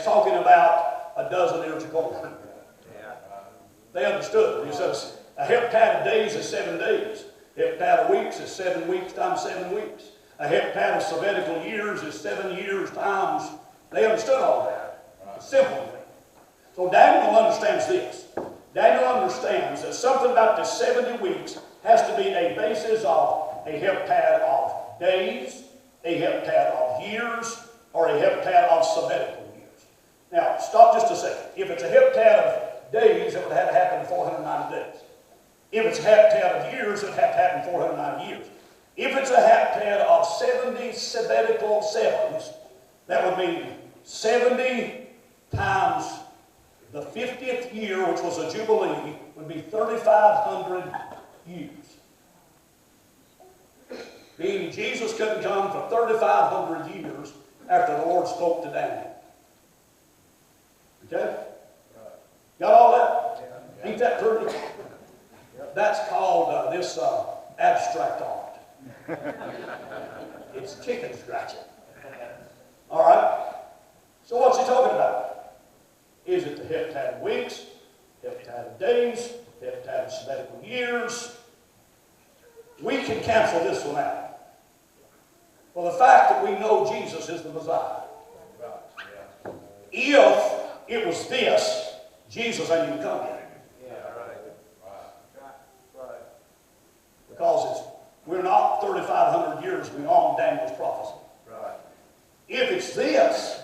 talking about a dozen ears of corn. They understood. He says a heptad of days is 7 days. Heptad of weeks is 7 weeks times 7 weeks. A heptad of sabbatical years is 7 years times. They understood all that. It's simple. So Daniel understands this. Daniel understands that something about the 70 weeks has to be a basis of a heptad of days, a heptad of years, or a heptad of sabbatical years. Now, stop just a second. If it's a heptad of days, it would have to happen in 490 days. If it's a heptad of years, it would have to happen in 490 years. If it's a heptad of 70 sabbatical sevens, that would mean 70 times the 50th year, which was a jubilee, would be 3,500 years. Meaning Jesus couldn't come for 3,500 years after the Lord spoke to Daniel. Okay? Got all that? Ain't that pretty? That's called this abstract art. It's chicken scratching. All right? So what's he talking about? Is it the heptad of weeks, heptad of days, heptad of sabbatical years? We can cancel this one out. For the fact that we know Jesus is the Messiah. If it was this, Jesus ain't even come yet. Because we're not 3,500 years beyond Daniel's prophecy. If it's this,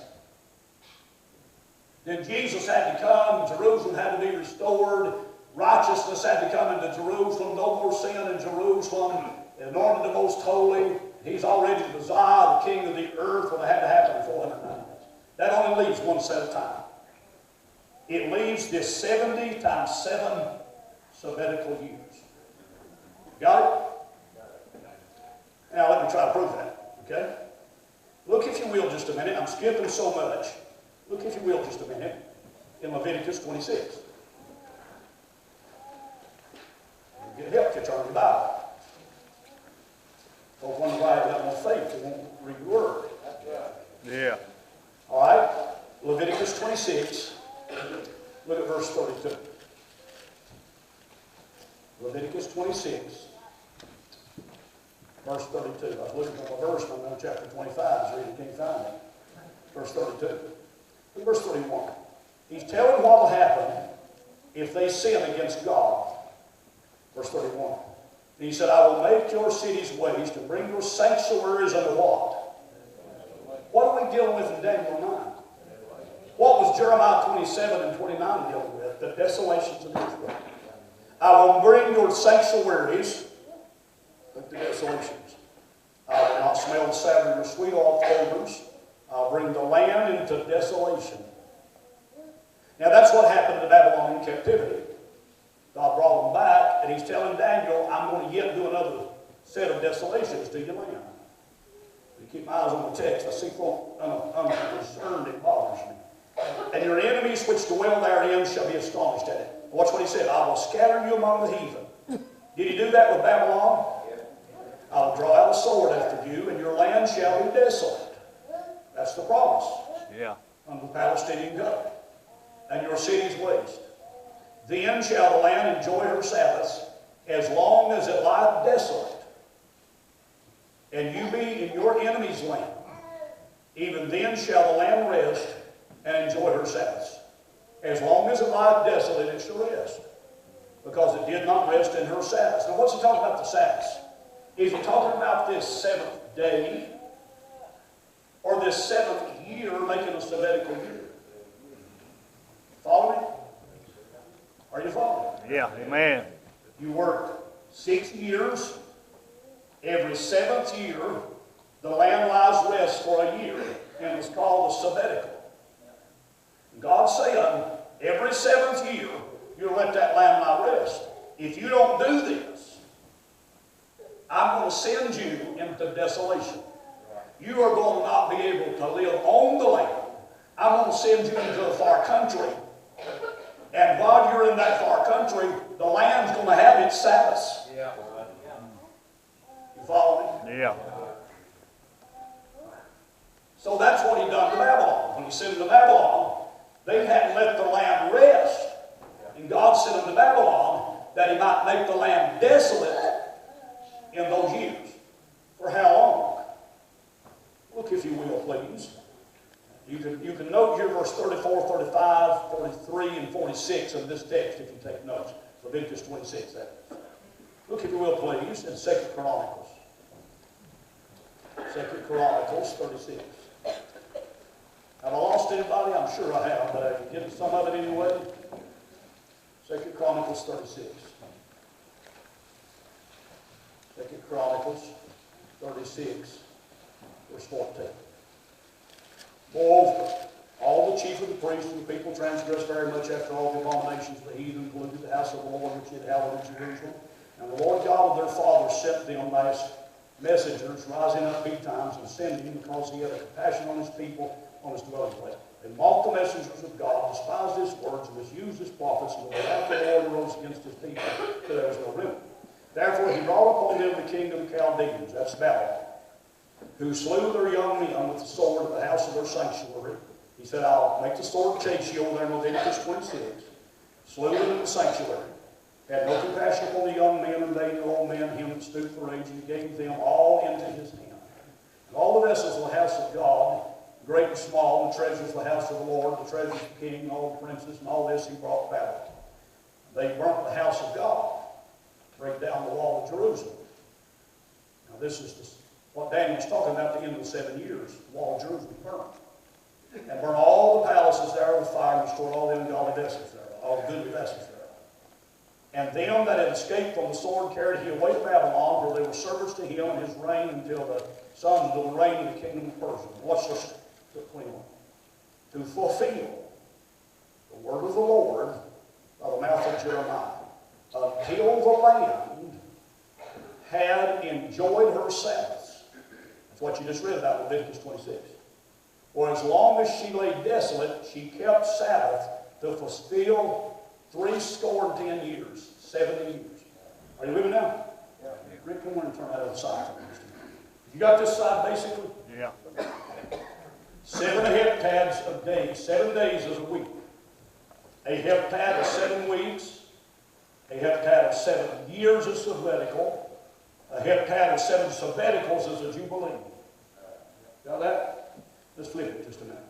then Jesus had to come, Jerusalem had to be restored, righteousness had to come into Jerusalem, no more sin in Jerusalem, anointed the most holy. He's already the Messiah, the King of the earth, when it had to happen in 490 days. That only leaves one set of time. It leaves this 70 times 7 sabbatical years. Got it? Now let me try to prove that, okay? Look, if you will, just a minute. I'm skipping so much. Look, if you will, just a minute, in Leviticus 26. You'll get help if you turn the Bible. Don't wonder why you got no faith. You won't read the Word. Yeah. All right? Leviticus 26. Look at verse 32. Leviticus 26. Verse 32. I was looking for a verse from chapter 25. I was reading, can't find it. Verse 32. Look at verse 31. He's telling what will happen if they sin against God. Verse 31. And he said, I will make your cities waste and bring your sanctuaries under what? What are we dealing with in Daniel 9? What was Jeremiah 27 and 29 dealing with? The desolations of Israel. I will bring your sanctuaries, look the desolations. I will not smell the savour of your sweet odors. I'll bring the land into desolation. Now that's what happened to Babylonian captivity. God brought them back, and he's telling Daniel, I'm going to yet do another set of desolations to your land. You keep my eyes on the text. I see folk unconcerned, it bothers me. And your enemies which dwell therein shall be astonished at it. Watch what he said. I will scatter you among the heathen. Did he do that with Babylon? I will draw out a sword after you, and your land shall be desolate. That's the promise. Yeah. Under the Palestinian government. And your cities waste. Then shall the land enjoy her Sabbaths as long as it lieth desolate. And you be in your enemy's land. Even then shall the land rest and enjoy her Sabbaths. As long as it lieth desolate, it shall rest. Because it did not rest in her Sabbaths. Now what's he talking about the Sabbaths? Is he talking about this 7th day? Or this 7th year making a sabbatical year? Follow me? Are you following? Yeah, amen. You work 6 years. Every 7th year, the land lies rest for a year. And it's called a sabbatical. God said, every 7th year, you'll let that land lie rest. If you don't do this, I'm going to send you into desolation. You are going to not be able to live on the land. I'm going to send you into a far country. And while you're in that far country, the land's going to have its Sabbaths. Yeah. You follow me? Yeah. So that's what he done to Babylon. When he sent them to Babylon, They hadn't let the land rest. And God sent them to Babylon that he might make the land desolate in those years. For how long? Look, if you will, please. You can note here verse 34, 35, 43, and 46 of this text if you take notes. Leviticus 26. Look, if you will, please, in 2 Chronicles. 2 Chronicles 36. Have I lost anybody? I'm sure I have, but I can get some of it anyway. 2 Chronicles 36. 2 Chronicles 36, verse 14. Moreover, all the chief of the priests and the people transgressed very much after all the abominations of the heathen, polluted the house of the Lord which he had hallowed in Jerusalem. And the Lord God of their fathers sent them messengers, rising up betimes and sending, because he had a compassion on his people, on his dwelling place. They mocked the messengers of God, despised his words, and misused his prophets, and the wrath of the Lord arose against his people, till there was no remedy. Therefore he brought upon them the king of the Chaldeans, that's Babylon, who slew their young men with the sword at the house of their sanctuary. He said, I'll make the sword chase you over there in Leviticus 26. Slew them in the sanctuary. Had no compassion upon the young men and the old men, him that stood for age, and he gave them all into his hand. And all the vessels of the house of God, great and small, the treasures of the house of the Lord, the treasures of the king, all the princes, and all this he brought Babylon. They burnt the house of God, break down the wall of Jerusalem. Now this is what Daniel was talking about at the end of the 7 years. The wall of Jerusalem burned. And burned all the palaces there with fire, and destroyed all the ungodly vessels there, all the goodly vessels there. And them that had escaped from the sword carried he away to Babylon, where they were servants to him in his reign until the sons of the reign of the kingdom of Persia. Watch this, 21. To fulfill the word of the Lord by the mouth of Jeremiah, until the land had enjoyed her Sabbaths. That's what you just read about in Leviticus 26. For as long as she lay desolate, she kept Sabbath to fulfill 70 years. 70 years. Are you with me now? Yeah. Rick, come on and turn that other side for me. You got this side basically? Yeah. 7 heptads of days. 7 days is a week. A heptad is 7 weeks. A heptad of 7 years is sabbatical. A heptad of 7 sabbaticals is a jubilee. Got that? Let's flip it just a minute.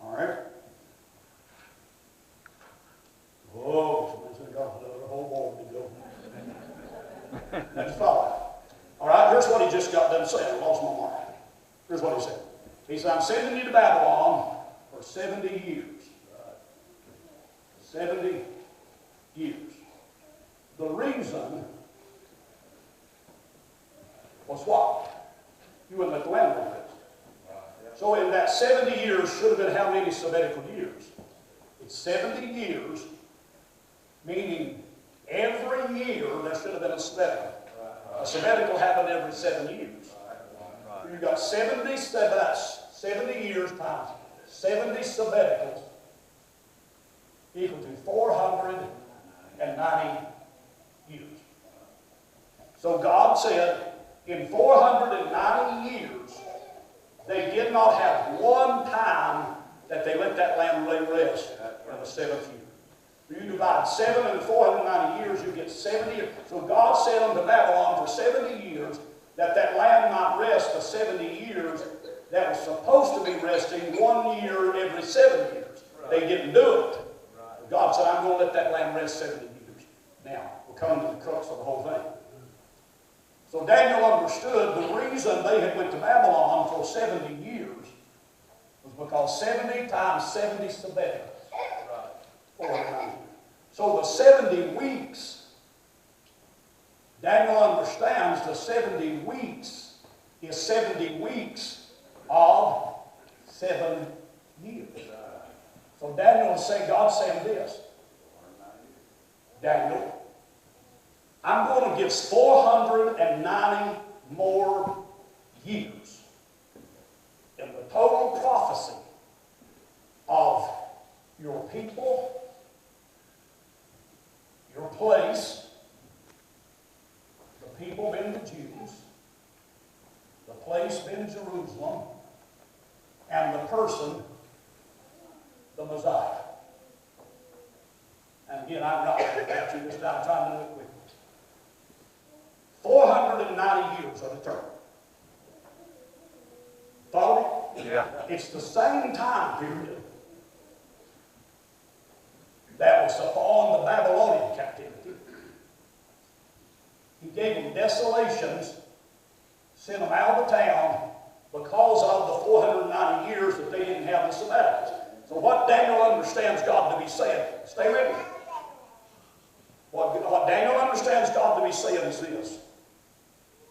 All right. Whoa, somebody got another whole ball to go. That's 5. All right, here's what he just got done saying. I lost my mind. Here's what he said. He said, I'm sending you to Babylon for 70 years. 70 years. The reason was what? You wouldn't let the land rest. So in that 70 years should have been how many sabbatical years? It's 70 years, meaning every year there should have been a sabbatical. A sabbatical happened every 7 years. You've got 70 sabbats, 70 years times 70 sabbaticals equal to 490 years. So God said, in 490 years, they did not have one time that they let that land lay rest in the 7th year. You divide 7 into 490 years, you get 70 years. So God sent them to Babylon for 70 years, that land might rest the 70 years that was supposed to be resting 1 year every 7 years. They didn't do it. God said, I'm going to let that land rest 70 years. Now, we're coming to the crux of the whole thing. So Daniel understood the reason they had went to Babylon for 70 years was because 70 times 70 sabbaticals. 490. So the 70 weeks, Daniel understands the 70 weeks is 70 weeks of 7 years. So Daniel is saying, God's saying this. Daniel, I'm going to give 490 more years in the total prophecy of your people, your place, the people being the Jews, the place being Jerusalem, and the person, the Messiah. And again, I'm not going to get you this time. I'm trying to do it quickly. 490 years of eternity. Follow me? Yeah. It's the same time period that was upon the Babylonian captivity. He gave them desolations, sent them out of the town because of the 490 years that they didn't have the sabbaticals. So what Daniel understands God to be saying, stay with me. What Daniel understands God to be saying is this.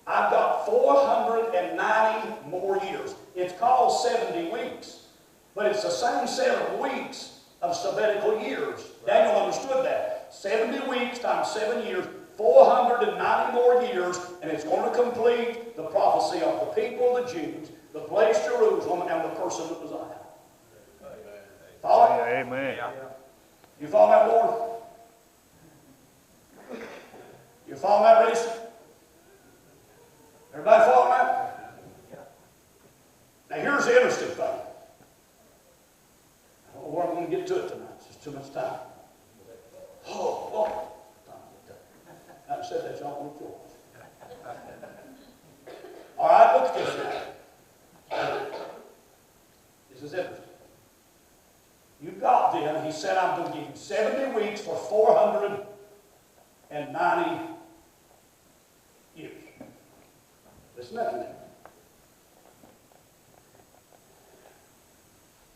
I've got 490 more years. It's called 70 weeks, but it's the same set of weeks of sabbatical years. Daniel understood that. 70 weeks times 7 years, 490 more years, and it's going to complete the prophecy of the people, the Jews, the place Jerusalem, and the person that was on it. Follow it? Amen. You follow that, Lord? You follow that, Reese? Everybody follow that? Now here's the interesting thing. I don't know where I'm going to get to it tonight. It's just too much time. Oh, Lord. I haven't said that, y'all want to yours. All right, look at this now. This is interesting. You've got then, he said, I'm going to give you 70 weeks for 490 years. Listen to me.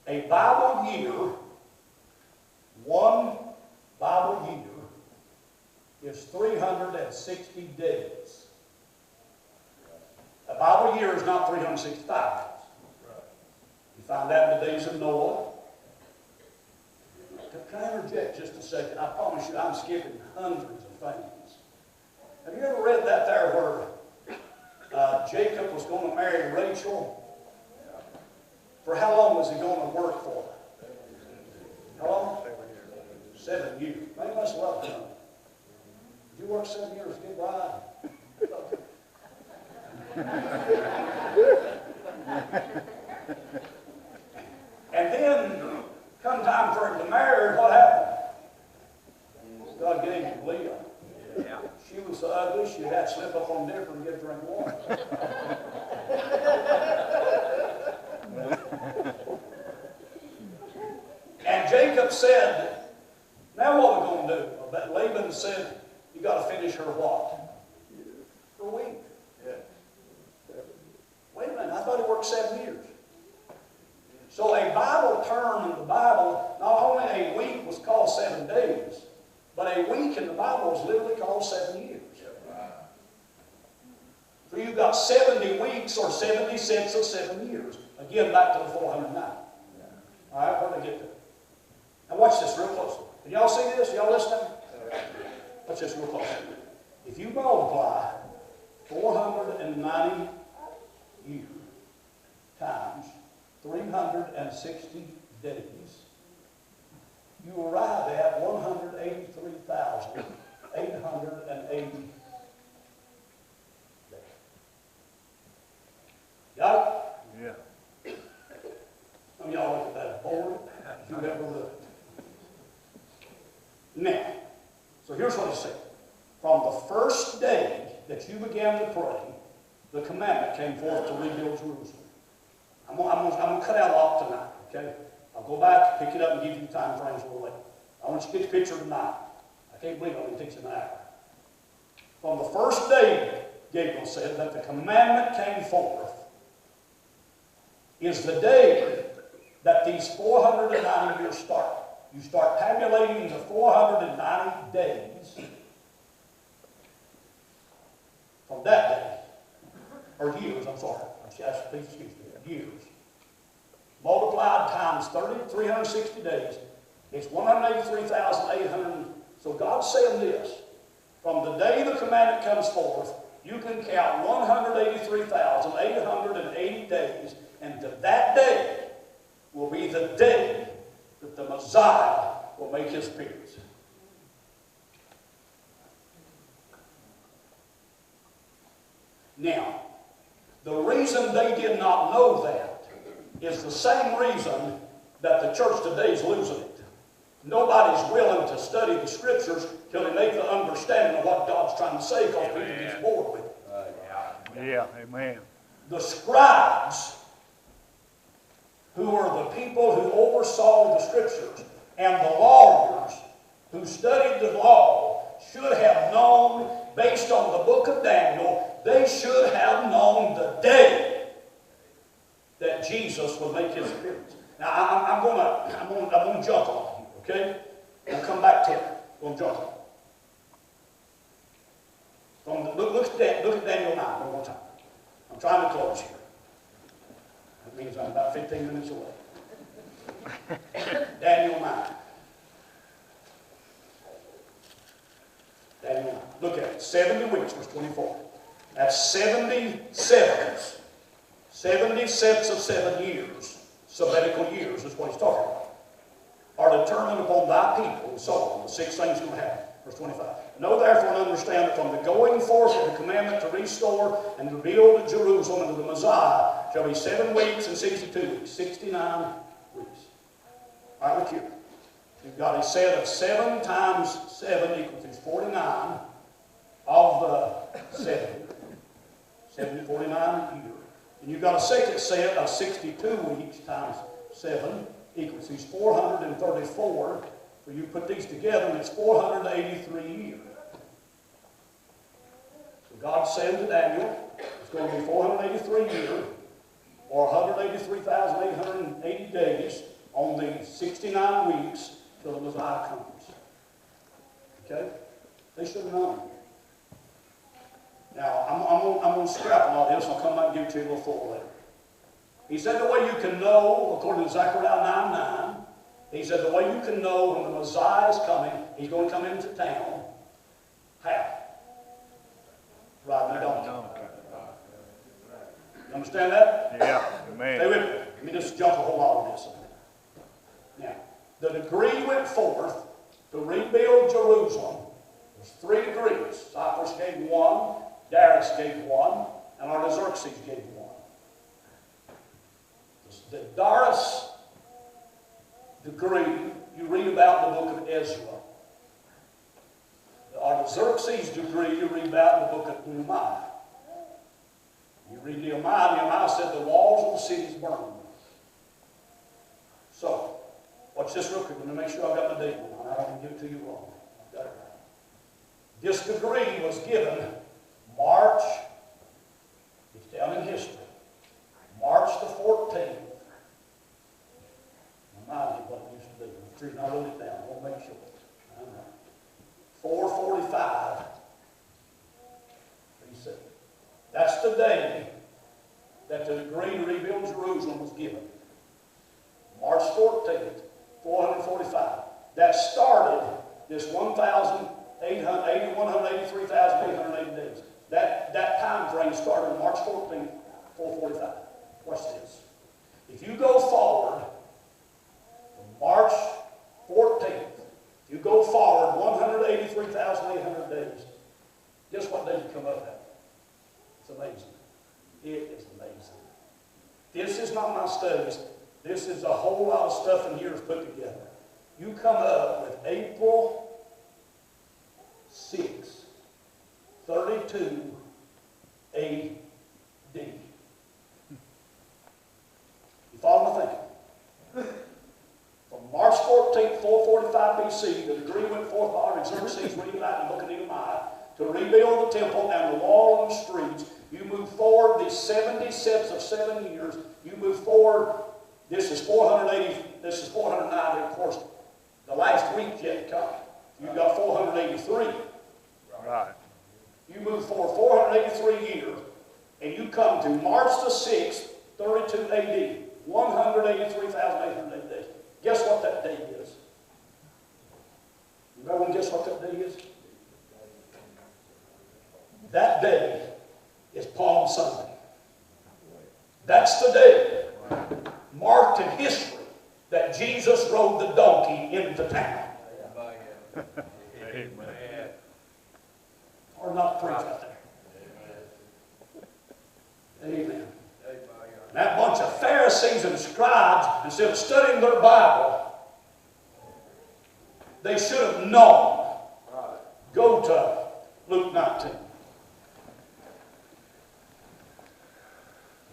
A Bible year, one Bible year, is 360 days. A Bible year is not 365 days. You find that in the days of Noah. Can I interject just a second? I promise you I'm skipping hundreds of things. Have you ever read that there where Jacob was going to marry Rachel? For how long was he going to work for her? How long? 7 years. Maybe that's love him. Did you work 7 years to get bride? And then, come time for him to marry, what happened? God gave him Leah. Yeah. She was so ugly, she had to slip up on Deborah and get a drink of water. And Jacob said, now what are we going to do? But Laban said, you got to finish her what? For a week. Yeah. Wait a minute, I thought he worked 7 years. So a Bible term in the Bible, not only a week was called 7 days, but a week in the Bible is literally called 7 years. So you've got 70 weeks or 76 of 7 years. Again, back to the 409. All right, where did I get to? Now watch this real closely. Can y'all see this? Y'all listening? Watch this real closely. If you multiply 490 years times 360 days, you arrive at 183,880 days. Got it? Yeah. Some of y'all look at that board. You ever looked? Now, so here's what he said. From the first day that you began to pray, the commandment came forth to rebuild Jerusalem. I'm going to cut out a lot tonight, okay? I'll go back, pick it up, and give you time frames a little later. I want you to get the picture tonight. I can't believe it only takes an hour. From the first day, Gabriel said, that the commandment came forth, is the day that these 490 years start. You start tabulating the 490 days from that day, or years, I'm sorry. Please excuse me, years. Multiplied times 360 days, it's 183,800. So God's saying this, from the day the commandment comes forth, you can count 183,880 days, and to that day will be the day that the Messiah will make his appearance. Now, the reason they did not know that is the same reason that the church today is losing it. Nobody's willing to study the scriptures till they make the understanding of what God's trying to say, because people get bored with it. Yeah, amen. The scribes, who are the people who oversaw the scriptures, and the lawyers who studied the law, should have known, based on the book of Daniel, they should have known the day that Jesus would make his appearance. Now, I'm going to jump on you, okay? We'll come back to it. We'll jump on. Look at Daniel 9 one more time. I'm trying to close here. That means I'm about 15 minutes away. Daniel 9. Daniel 9. Look at it. 70 weeks, verse 24. That's 70 sevens. 70 sets of 7 years. Sabbatical years is what he's talking about. Are determined upon thy people, and so on. The 6 things going to happen. Verse 25. Know therefore and understand that from the going forth of the commandment to restore and to build Jerusalem unto the Messiah shall be 7 weeks and 62 weeks. 69 weeks. All right, look here. You've got a set of 7 times 7 equals 49 of the 70. 70, 49 years. And you've got a second set of 62 weeks times 7 equals 434. So you put these together and it's 483 years. So God said to Daniel, it's going to be 483 years, or 183,880 days on the 69 weeks till the Messiah comes. Okay? They should have known. Now, I'm going to scrap a lot of this, and I'll come back and give it to you a little full later. He said the way you can know, according to Zechariah 9:9, he said the way you can know when the Messiah is coming, he's going to come into town. How? Riding a donkey. You understand that? Yeah, amen. Stay with me. Let me just jump a whole lot on this. Now, the decree went forth to rebuild Jerusalem. There's 3 decrees. Cyrus gave 1, Darius gave 1, and Artaxerxes gave 1. The Darius decree you read about in the book of Ezra. The Artaxerxes decree you read about in the book of Nehemiah. You read Nehemiah said the walls of the cities burned. So, watch this real quick. Let me make sure I got my date wrong. I don't want to give it to you wrong. I've got it right. This decree was given March, it's down in history, March the 14th. Remind me what it used to be. The reason I wrote it down. I want to make sure. 445 BC. That's the day that the decree to rebuild Jerusalem was given. March 14th, 445. That started this 183,880 days. That time frame started March 14th, 445. Watch this. If you go forward from March 14th, you go forward 183,800 days. Guess what day you come up at? It's amazing. It is amazing. This is not my studies. This is a whole lot of stuff in here is put together. You come up with April 6, 32 AD. You follow my thinking? From March 14th, 445 BC, the decree went forth by Artaxerxes, read that in the book of Nehemiah, to rebuild the temple and the wall and the streets. You move forward these 70 sets of 7 years. You move forward. This is 480. This is 490. Of course, the last week yet to come. You've got 483. Right. You move forward 483 years, and you come to March the 6th, 32 AD, 183,800 days. Guess what that day is? You know guess what that day is? That day is Palm Sunday. That's the day marked in history that Jesus rode the donkey into town. Amen. Or not preach out there. Amen. That bunch of Pharisees Pharisees and scribes, instead of studying their Bible, they should have known. Go to Luke 19.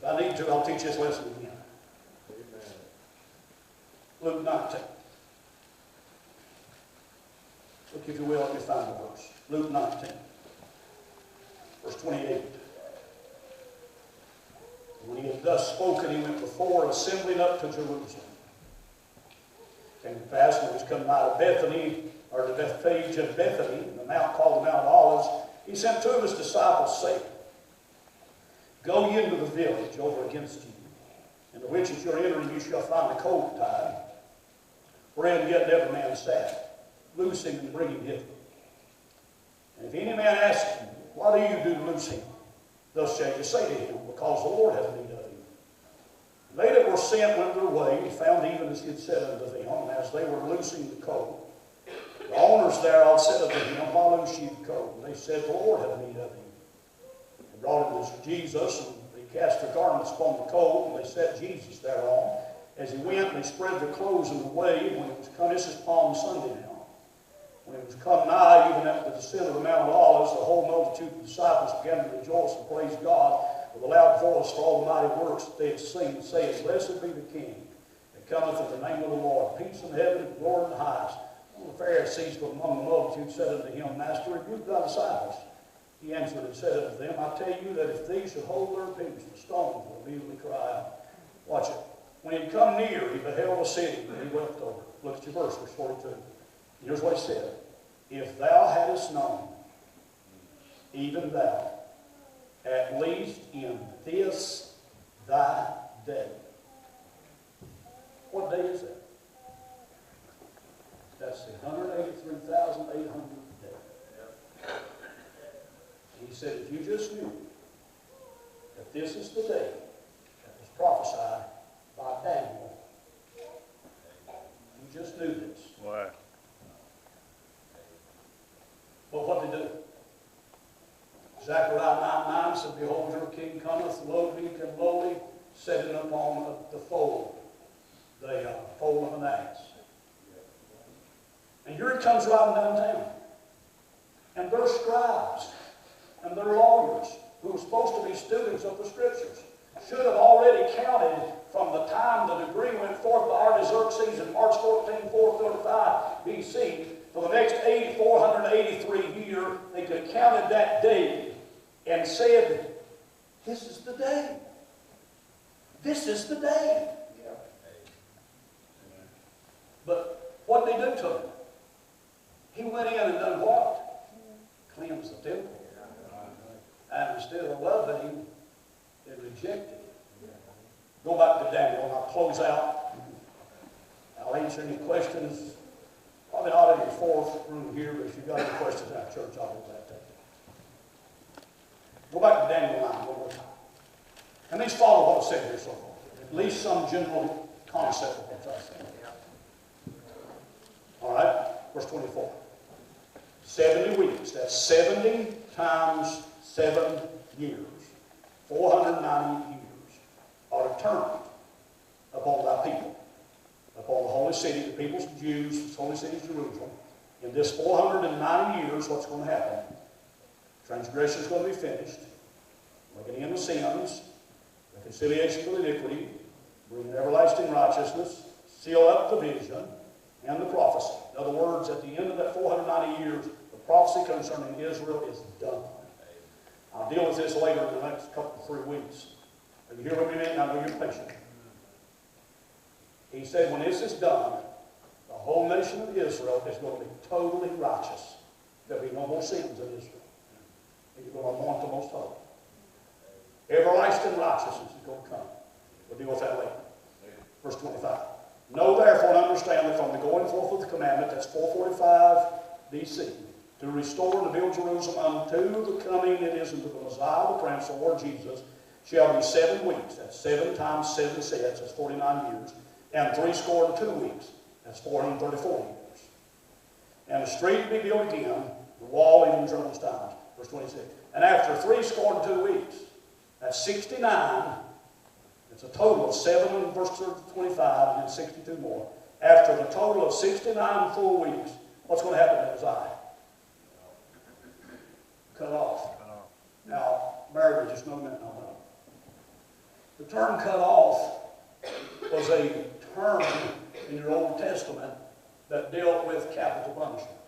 If I need to, I'll teach this lesson again. Luke 19. Look, if you will, let me find the verse. Luke 19, verse 28. When he had thus spoken, he went before, assembling up to Jerusalem. Came to pass, when he was coming out of Bethany, or to Bethphage of Bethany, the mount called the Mount of Olives, he sent two of his disciples, saying, Go ye into the village over against you, in the which as you're entering you shall find a colt tied, wherein yet every man sat, loose him and bring him hither. And if any man ask you, What do you do to loose him? Thus shall you say to him, Because the Lord hath need of him. And they that were sent went their way, and found even as he had said unto them. And as they were loosing the colt, the owners thereof said unto him, Why loose ye the colt? And they said, The Lord hath need of him. They brought him to Jesus, and they cast their garments upon the colt, and they set Jesus thereon. As he went, they spread their clothes in the way. And when it was come, this is Palm Sunday now. When it was come nigh, even at the descent of the Mount of Olives, the whole multitude of the disciples began to rejoice and praise God with a loud voice for all the mighty works that they had seen, saying, Blessed be the King that cometh in the name of the Lord, peace in heaven and glory in the highest. One of the Pharisees from among the multitude said unto him, Master, rebuke thy disciples. He answered and said unto them, I tell you that if these should hold their peace, the stones will immediately cry out. Watch it. When he had come near, he beheld a city, and he wept over it. Look at your verse 42. Here's what he said. If thou hadst known, even thou, at least in this thy day. What day is that? That's the 183,800th day. He said, if you just knew that this is the day that was prophesied by Daniel, you just knew this. Wow. But what they do? Zechariah 9:9 said, Behold, your king cometh, meek and lowly, sitting upon the foal of an ass. And here he comes riding downtown. And their scribes and their lawyers, who were supposed to be students of the Scriptures, should have already counted from the time the decree went forth by Artaxerxes in March 14, 435 BC, for the next 483 years. They could have counted that day and said, this is the day. This is the day. But what did they do to him? He went in and done what? Cleansed the temple. And instead of loving him, they rejected him. Go back to Daniel, and I'll close out. I'll answer any questions. Probably not in your fourth room here, but if you've got any questions at church, I'll do that. Go back to Daniel 9 one more time. And these follow what I said here so far. At least some general concept of what I'm saying. All right, verse 24. 70 weeks. That's 70 times 7 years. 490 years are determined upon thy people, upon the holy city, the people's Jews, the holy city of Jerusalem. In this 490 years, what's going to happen? Transgression is going to be finished. Making end of sins, reconciliation for iniquity, bringing everlasting righteousness, seal up the vision, and the prophecy. In other words, at the end of that 490 years, the prophecy concerning Israel is done. I'll deal with this later in the next couple, 3 weeks. Are you here with me, man? I know you're patient. He said, when this is done, the whole nation of Israel is going to be totally righteous. There'll be no more sins in Israel. He's going to anoint the most holy. Everlasting righteousness is going to come. We'll deal with that later. Verse 25. Know therefore and understand that from the going forth of the commandment, that's 445 BC, to restore and to build Jerusalem unto the coming it is unto the Messiah, the Prince, the Lord Jesus, shall be 7 weeks. That's 7 times 7 sets. That's 49 years. And 62 weeks. That's 434 years. And the street be built again, the wall even in Jerusalem's times. Verse 26. And after 62 weeks, that's 69. It's a total of 7 in verse 25 and then 62 more. After the total of 69 full weeks, what's going to happen to his eye? Cut off. Now, Mary, just no minute on that. The term cut off was a term in your Old Testament that dealt with capital punishment.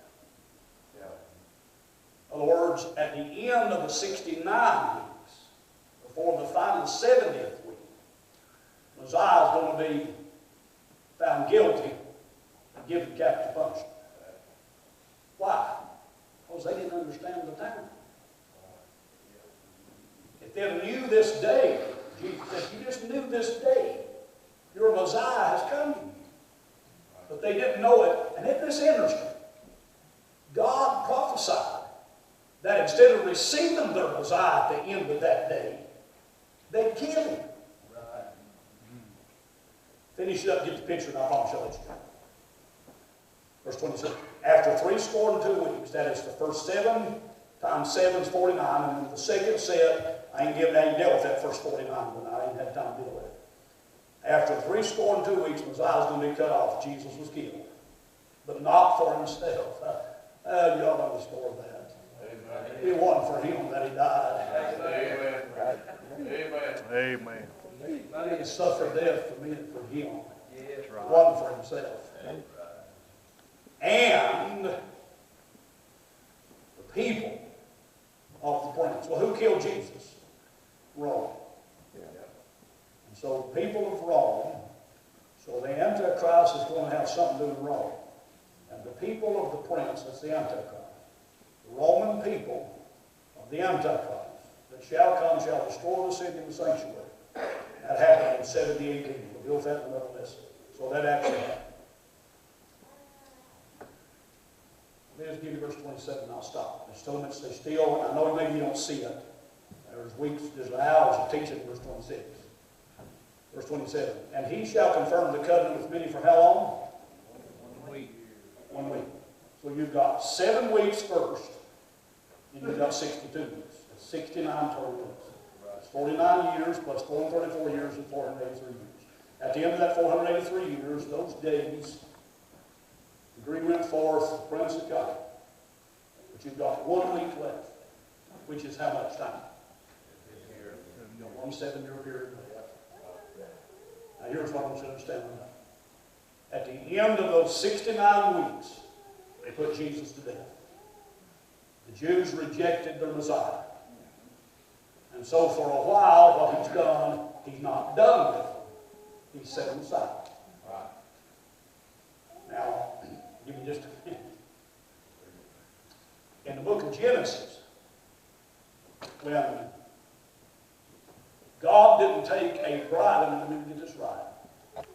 In other words, at the end of the 69 weeks, before the final 70th week, Messiah is going to be found guilty and given capital punishment. Why? Because they didn't understand the time. If they knew this day, Jesus said, if you just knew this day, your Messiah has come to you. But they didn't know it. And isn't this interesting? God prophesied that instead of receiving their Messiah at the end of that day, they'd kill him. Right. Finish it up, get the picture, and I promise I'll let you go. Verse 26. After 62 weeks, that is the first 7 times 7 is 49, and then the second set, I ain't dealt with that first 49, but I ain't had time to deal with it. After 62 weeks, Messiah was going to be cut off. Jesus was killed, but not for himself. Y'all know the story of that. Amen. It wasn't for him that he died. Amen. Amen. He suffered death for me and for him. That's right. It wasn't for himself. And the people of the prince. Well, who killed Jesus? Rome. And so the people of Rome, so the Antichrist is going to have something to do with Rome. And the people of the prince, that's the Antichrist. The Roman people of the Antichrist that shall come shall destroy the city and the sanctuary. That happened in 70 AD. We'll deal with that in another lesson. So that actually happened. Let me just give you verse 27 and I'll stop. There's so much they still, I know maybe you don't see it. There's weeks, there's hours of teaching in verse 26. Verse 27. And he shall confirm the covenant with many for how long? 1 week. 1 week. So you've got 7 weeks first, and you've got 62 weeks. It's 69 total weeks. It's 49 years plus 434 years and 483 years. At the end of that 483 years, those days, the decree went forth, the prince of God. But you've got 1 week left, which is how much time? You've got 1 7-year period left. Now here's what I want you to understand. At the end of those 69 weeks, they put Jesus to death. The Jews rejected their Messiah. And so for a while, what he's done, he's not done with them. He's set them aside. Now, give me just a minute. In the book of Genesis, when God didn't take a bride, let me get this right.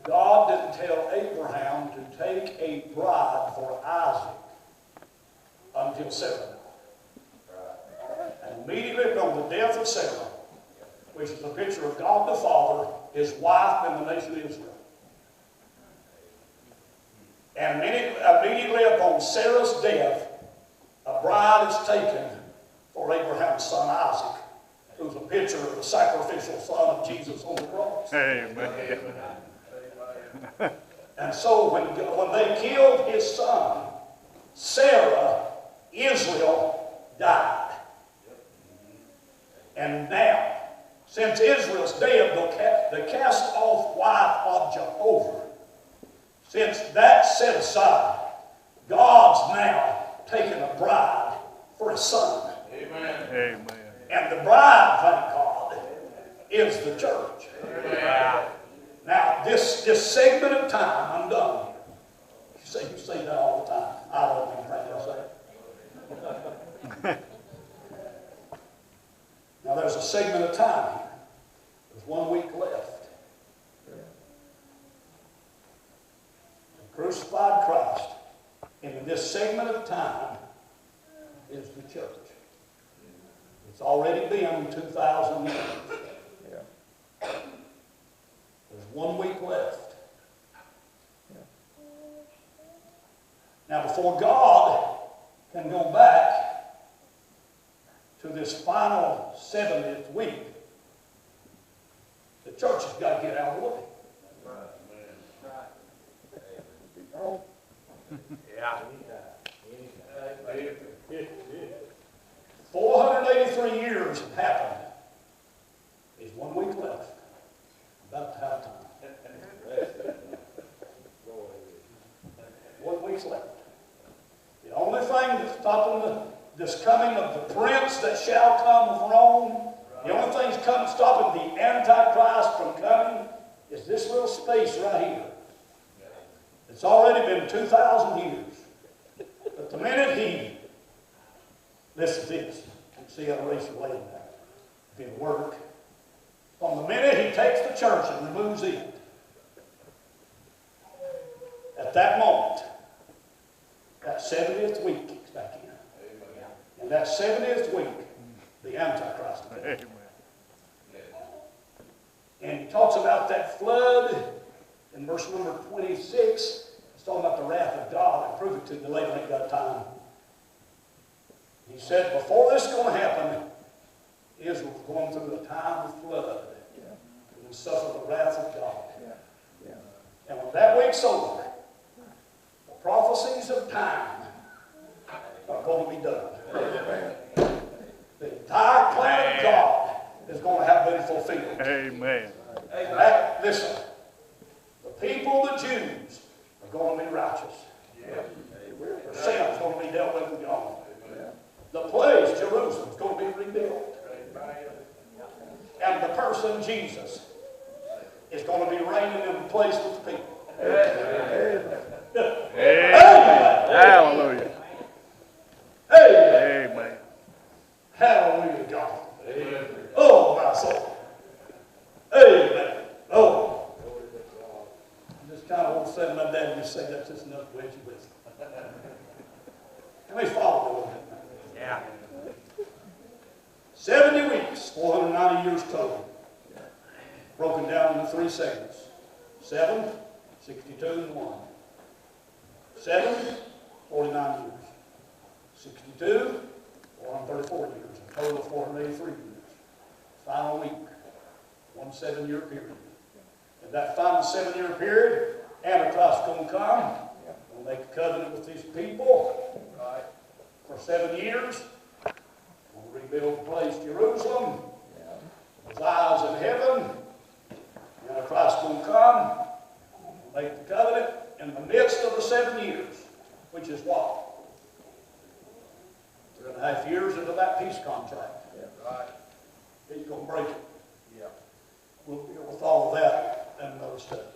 God didn't tell Abraham to take a bride for Isaac until Sarah. And immediately upon the death of Sarah, which is a picture of God the Father, his wife, and the nation of Israel. And immediately upon Sarah's death, a bride is taken for Abraham's son Isaac, who's a picture of the sacrificial son of Jesus on the cross. Amen. And so when they killed his son, Sarah, Israel, died. And now, since Israel's dead, the cast-off wife of Jehovah, since that's set aside, God's now taken a bride for his son. Amen. Amen. And the bride, thank God, is the church. Amen. Now, this segment of time, I'm done here. You say that all the time. I don't think I say it. Now, there's a segment of time here. There's 1 week left. The crucified Christ, and in this segment of time, is the church. It's already been 2,000 years. There's 1 week left. Now, before God can go back to this final 70th week, the church has got to get out of the way. Yeah. 483 years have happened. There's 1 week left. About to have time. 1 week's left. The only thing that's stopping this coming of the prince that shall come of Rome, the only thing that's stopping the Antichrist from coming is this little space right here. It's already been 2,000 years. But the minute he, listen to this, you can see how the race related that. If it'll work. From the minute he takes the church and removes it, at that moment, that 70th week kicks back in. And that 70th week, the Antichrist comes. And he talks about that flood in verse number 26. He's talking about the wrath of God. I'll prove it to you later, I ain't got time. He said, before this is going to happen, Israel's going through a time of flood. And will suffer the wrath of God. And when that week's over, the prophecies of time are going to be done. The entire plan of God is going to have been fulfilled. Amen. That, listen, the people, the Jews, are going to be righteous. Their sin is going to be dealt with and gone. The place, Jerusalem, is going to be rebuilt. And the person, Jesus, is going to be reigning in the place with the people. Amen. Amen. Hallelujah. Amen. Amen. Hallelujah, God. Amen. Oh, my soul. Amen. Oh. I just kind of want to say to my dad, just say that's just enough to wedge you with. Let me follow me a little bit. Yeah. 70 weeks, 490 years total. Broken down into 3 segments. 7, 62, and 1. 7, 49 years. 62, 434 years. A total of 483 years. Final week. 1 7-year period. In that final 7-year period, Antichrist is going to come. Going to make a covenant with these people for 7 years. Going to rebuild the place, Jerusalem. His eyes in heaven. Antichrist is going to come. Make the covenant in the midst of the 7 years, which is what? 3.5 years into that peace contract. He's going to break it. We'll deal with all of that in another study.